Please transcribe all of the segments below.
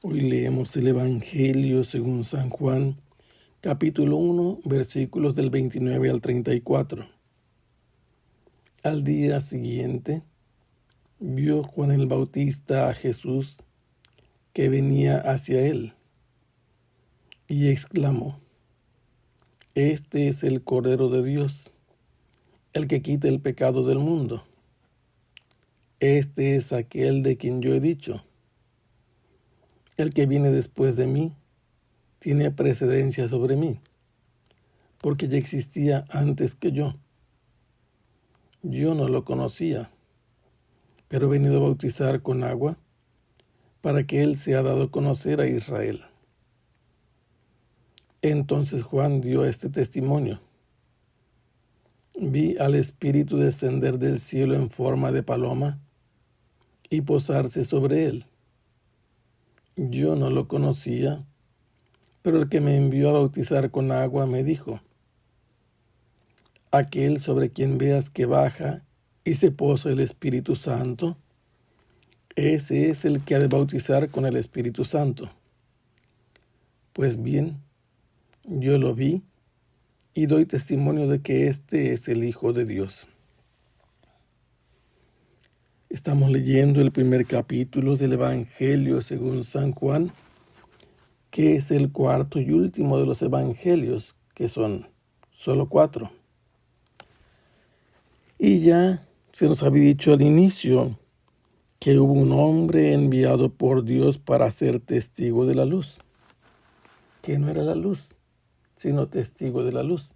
Hoy leemos el Evangelio según San Juan, capítulo 1, versículos del 29 al 34. Al día siguiente, vio Juan el Bautista a Jesús que venía hacia él y exclamó: Este es el Cordero de Dios, el que quita el pecado del mundo. Este es aquel de quien yo he dicho: el que viene después de mí tiene precedencia sobre mí, porque ya existía antes que yo. Yo no lo conocía, pero he venido a bautizar con agua para que él sea dado a conocer a Israel. Entonces Juan dio este testimonio: Vi al Espíritu descender del cielo en forma de paloma y posarse sobre él. Yo no lo conocía, pero el que me envió a bautizar con agua me dijo: Aquel sobre quien veas que baja y se posa el Espíritu Santo, ese es el que ha de bautizar con el Espíritu Santo. Pues bien, yo lo vi y doy testimonio de que este es el Hijo de Dios. Estamos leyendo el primer capítulo del Evangelio según San Juan, que es el cuarto y último de los evangelios, que son solo 4. Y ya se nos había dicho al inicio que hubo un hombre enviado por Dios para ser testigo de la luz, que no era la luz, sino testigo de la luz.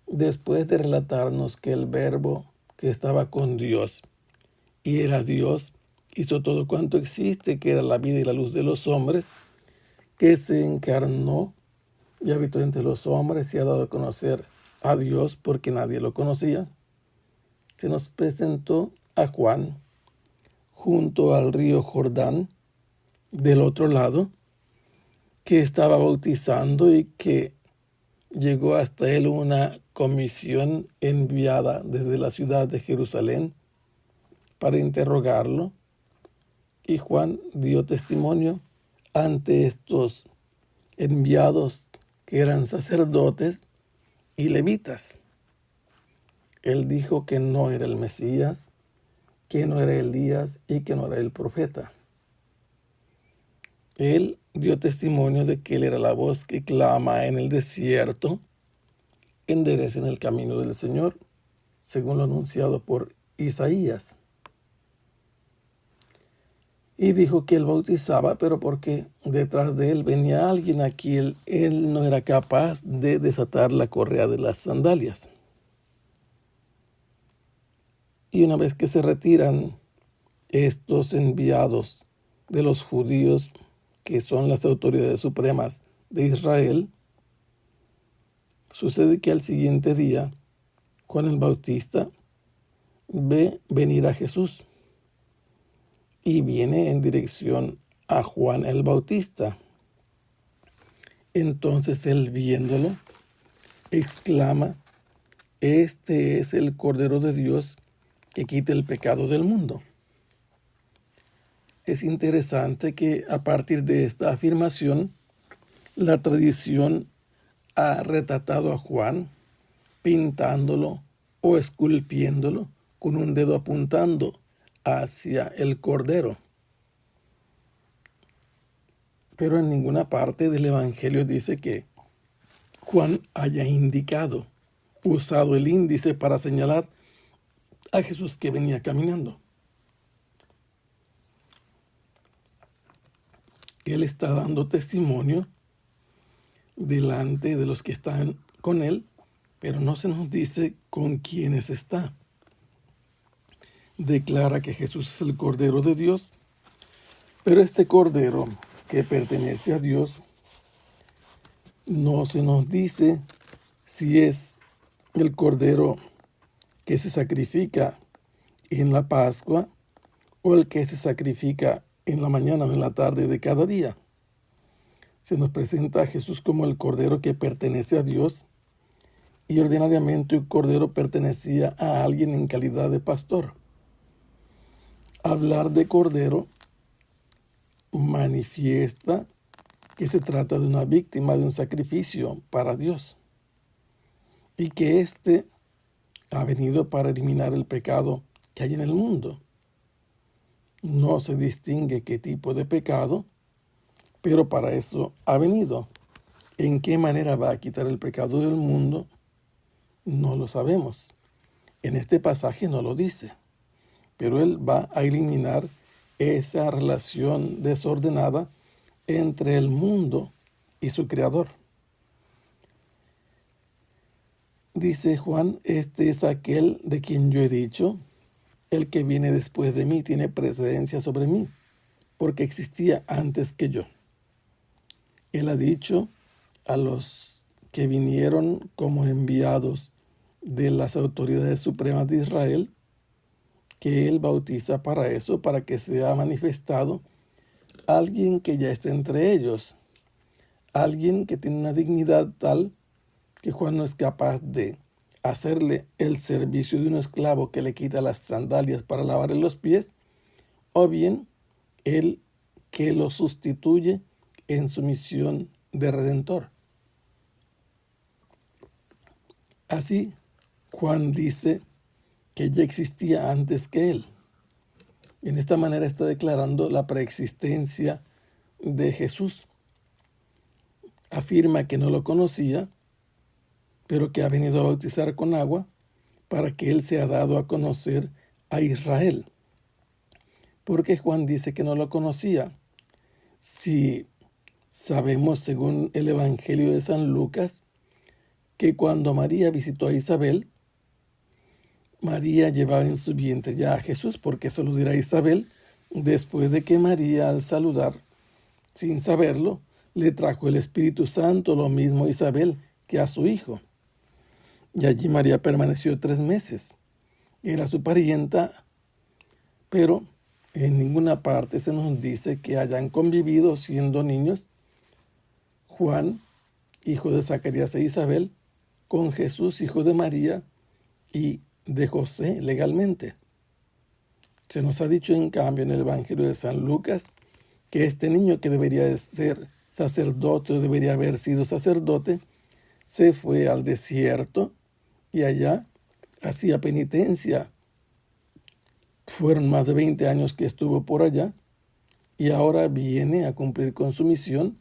Después de relatarnos que el Verbo que estaba con Dios y era Dios, hizo todo cuanto existe, que era la vida y la luz de los hombres, que se encarnó y habitó entre los hombres y ha dado a conocer a Dios porque nadie lo conocía. Se nos presentó a Juan junto al río Jordán, del otro lado, que estaba bautizando y que llegó hasta él una comisión enviada desde la ciudad de Jerusalén para interrogarlo, y Juan dio testimonio ante estos enviados que eran sacerdotes y levitas. Él dijo que no era el Mesías, que no era Elías y que no era el profeta. Él dio testimonio de que él era la voz que clama en el desierto: enderecen el camino del Señor, según lo anunciado por Isaías. Y dijo que él bautizaba, pero porque detrás de él venía alguien a quien él no era capaz de desatar la correa de las sandalias. Y una vez que se retiran estos enviados de los judíos, que son las autoridades supremas de Israel, sucede que al siguiente día Juan el Bautista ve venir a Jesús y viene en dirección a Juan el Bautista. Entonces él, viéndolo, exclama: Este es el Cordero de Dios que quita el pecado del mundo. Es interesante que a partir de esta afirmación, la tradición ha retratado a Juan pintándolo o esculpiéndolo con un dedo apuntando hacia el Cordero. Pero en ninguna parte del Evangelio dice que Juan haya usado el índice para señalar a Jesús que venía caminando. Él está dando testimonio delante de los que están con él, pero no se nos dice con quiénes está. Declara que Jesús es el Cordero de Dios, pero este Cordero que pertenece a Dios no se nos dice si es el Cordero que se sacrifica en la Pascua o el que se sacrifica en la mañana o en la tarde de cada día. Se nos presenta a Jesús como el Cordero que pertenece a Dios, y ordinariamente el Cordero pertenecía a alguien en calidad de pastor. Hablar de Cordero manifiesta que se trata de una víctima de un sacrificio para Dios y que éste ha venido para eliminar el pecado que hay en el mundo. No se distingue qué tipo de pecado, pero para eso ha venido. ¿En qué manera va a quitar el pecado del mundo? No lo sabemos. En este pasaje no lo dice, pero Él va a eliminar esa relación desordenada entre el mundo y su Creador. Dice Juan, este es aquel de quien yo he dicho, el que viene después de mí tiene precedencia sobre mí, porque existía antes que yo. Él ha dicho a los que vinieron como enviados de las autoridades supremas de Israel, que Él bautiza para eso, para que sea manifestado alguien que ya está entre ellos, alguien que tiene una dignidad tal que Juan no es capaz de hacerle el servicio de un esclavo que le quita las sandalias para lavarle los pies, o bien el que lo sustituye en su misión de redentor. Así, Juan dice que ya existía antes que él. En esta manera está declarando la preexistencia de Jesús. Afirma que no lo conocía, pero que ha venido a bautizar con agua para que él sea dado a conocer a Israel. Porque Juan dice que no lo conocía. Si sabemos, según el Evangelio de San Lucas, que cuando María visitó a Isabel, María llevaba en su vientre ya a Jesús, porque eso lo dirá Isabel, después de que María, al saludar, sin saberlo, le trajo el Espíritu Santo, lo mismo a Isabel que a su hijo. Y allí María permaneció 3 meses. Era su parienta, pero en ninguna parte se nos dice que hayan convivido siendo niños Juan, hijo de Zacarías e Isabel, con Jesús, hijo de María y de José, legalmente. Se nos ha dicho, en cambio, en el Evangelio de San Lucas, que este niño, que debería de ser sacerdote o debería haber sido sacerdote, se fue al desierto y allá hacía penitencia. Fueron más de 20 años que estuvo por allá y ahora viene a cumplir con su misión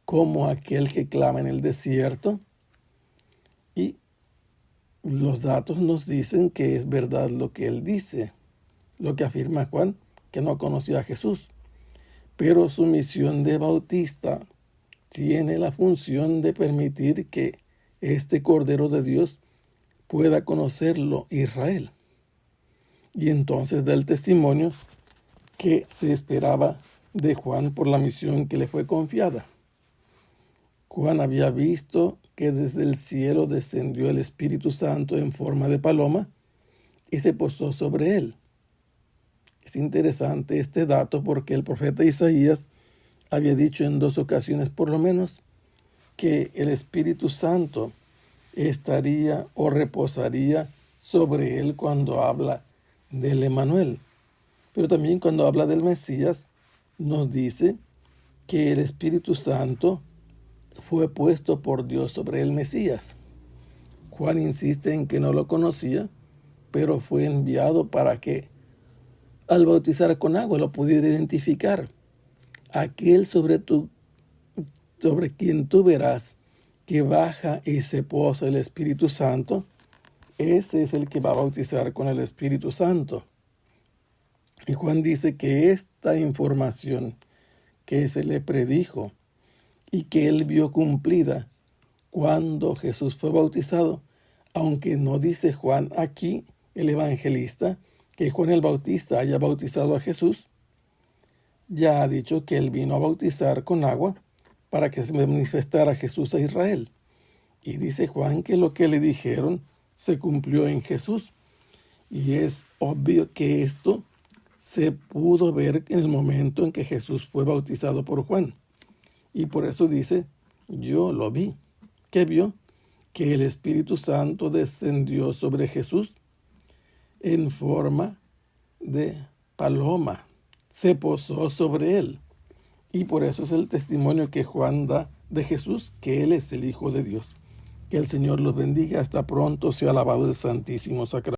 como aquel que clama en el desierto. Y los datos nos dicen que es verdad lo que él dice, lo que afirma Juan, que no conocía a Jesús. Pero su misión de bautista tiene la función de permitir que este Cordero de Dios pueda conocerlo Israel. Y entonces da el testimonio que se esperaba de Juan por la misión que le fue confiada. Juan había visto que desde el cielo descendió el Espíritu Santo en forma de paloma y se posó sobre él. Es interesante este dato porque el profeta Isaías había dicho en 2 ocasiones por lo menos que el Espíritu Santo estaría o reposaría sobre él cuando habla del Emmanuel. Pero también cuando habla del Mesías nos dice que el Espíritu Santo fue puesto por Dios sobre el Mesías. Juan insiste en que no lo conocía, pero fue enviado para que al bautizar con agua lo pudiera identificar. Aquel sobre quien tú verás que baja y se posa el Espíritu Santo, ese es el que va a bautizar con el Espíritu Santo. Y Juan dice que esta información que se le predijo y que él vio cumplida cuando Jesús fue bautizado, aunque no dice Juan aquí, el evangelista, que Juan el Bautista haya bautizado a Jesús, ya ha dicho que él vino a bautizar con agua para que se manifestara Jesús a Israel. Y dice Juan que lo que le dijeron se cumplió en Jesús. Y es obvio que esto se pudo ver en el momento en que Jesús fue bautizado por Juan. Y por eso dice, yo lo vi. ¿Qué vio? Que el Espíritu Santo descendió sobre Jesús en forma de paloma. Se posó sobre él. Y por eso es el testimonio que Juan da de Jesús, que Él es el Hijo de Dios. Que el Señor los bendiga. Hasta pronto. Sea alabado el Santísimo Sacramento.